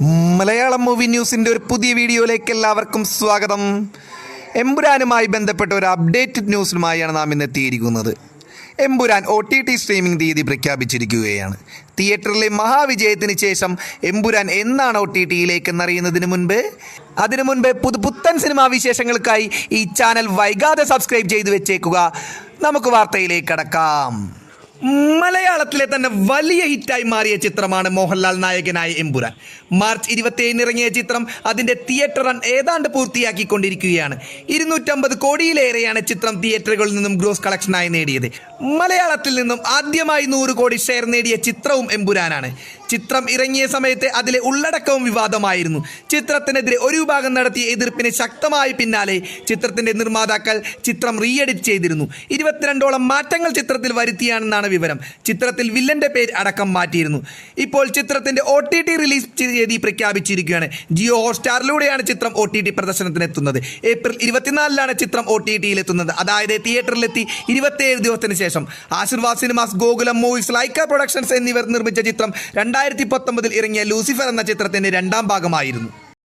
Malayalam movie ന്യൂസിൻ്റെ ഒരു പുതിയ വീഡിയോയിലേക്ക് എല്ലാവർക്കും സ്വാഗതം. എമ്പുരാനുമായി ബന്ധപ്പെട്ട ഒരു അപ്ഡേറ്റഡ് ന്യൂസുമായാണ് നാം ഇന്ന് എത്തിയിരിക്കുന്നത്. എമ്പുരാൻ OTT സ്ട്രീമിംഗ് തീയതി പ്രഖ്യാപിച്ചിരിക്കുകയാണ്. തിയേറ്ററിലെ മഹാവിജയത്തിന് ശേഷം എമ്പുരാൻ എന്നാണ് OTTയിലേക്ക് എന്നറിയുന്നതിന് മുൻപ് പുത്തൻ സിനിമാ വിശേഷങ്ങൾക്കായി ഈ ചാനൽ വൈകാതെ സബ്സ്ക്രൈബ് ചെയ്തു വെച്ചേക്കുക. നമുക്ക് വാർത്തയിലേക്ക് കടക്കാം. മലയാളത്തിലെ തന്നെ വലിയ ഹിറ്റായി മാറിയ ചിത്രമാണ് മോഹൻലാൽ നായകനായ എമ്പുരാൻ. മാർച്ച് 27 ഇറങ്ങിയ ചിത്രം അതിൻ്റെ തിയേറ്റർ റൺ ഏതാണ്ട് പൂർത്തിയാക്കിക്കൊണ്ടിരിക്കുകയാണ്. 250 കോടിയിലേറെയാണ് ചിത്രം തിയേറ്ററുകളിൽ നിന്നും ഗ്രോസ് കളക്ഷനായി നേടിയത്. മലയാളത്തിൽ നിന്നും ആദ്യമായി 100 കോടി ഷെയർ നേടിയ ചിത്രവും എമ്പുരാനാണ്. ചിത്രം ഇറങ്ങിയ സമയത്ത് അതിലെ ഉള്ളടക്കവും വിവാദമായിരുന്നു. ചിത്രത്തിനെതിരെ ഒരു വിഭാഗം നടത്തിയ എതിർപ്പിന് ശക്തമായ പിന്നാലെ ചിത്രത്തിന്റെ നിർമ്മാതാക്കൾ ചിത്രം റീഎഡിറ്റ് ചെയ്തിരുന്നു. 22ഓളം മാറ്റങ്ങൾ ചിത്രത്തിൽ വരുത്തിയാണെന്നാണ് വിവരം. ചിത്രത്തിൽ വില്ലന്റെ പേര് അടക്കം മാറ്റിയിരുന്നു. ഇപ്പോൾ ചിത്രത്തിന്റെ OTT റിലീസ് തീയതി പ്രഖ്യാപിച്ചിരിക്കുകയാണ്. ജിയോ ഹോട്ട്സ്റ്റാറിലൂടെയാണ് ചിത്രം OTT പ്രദർശനത്തിനെത്തുന്നത്. ഏപ്രിൽ 24 ചിത്രം OTTയിൽ എത്തുന്നത്. അതായത് തിയേറ്ററിലെത്തി 27 ദിവസത്തിന് ശേഷം. Aashirvad cinemas, Gokulam movies, Lyca productions എന്നിവർ നിർമ്മിച്ച ചിത്രം 2019 ഇറങ്ങിയ ലൂസിഫർ എന്ന ചിത്രത്തിന്റെ 2ാം ഭാഗമായിരുന്നു.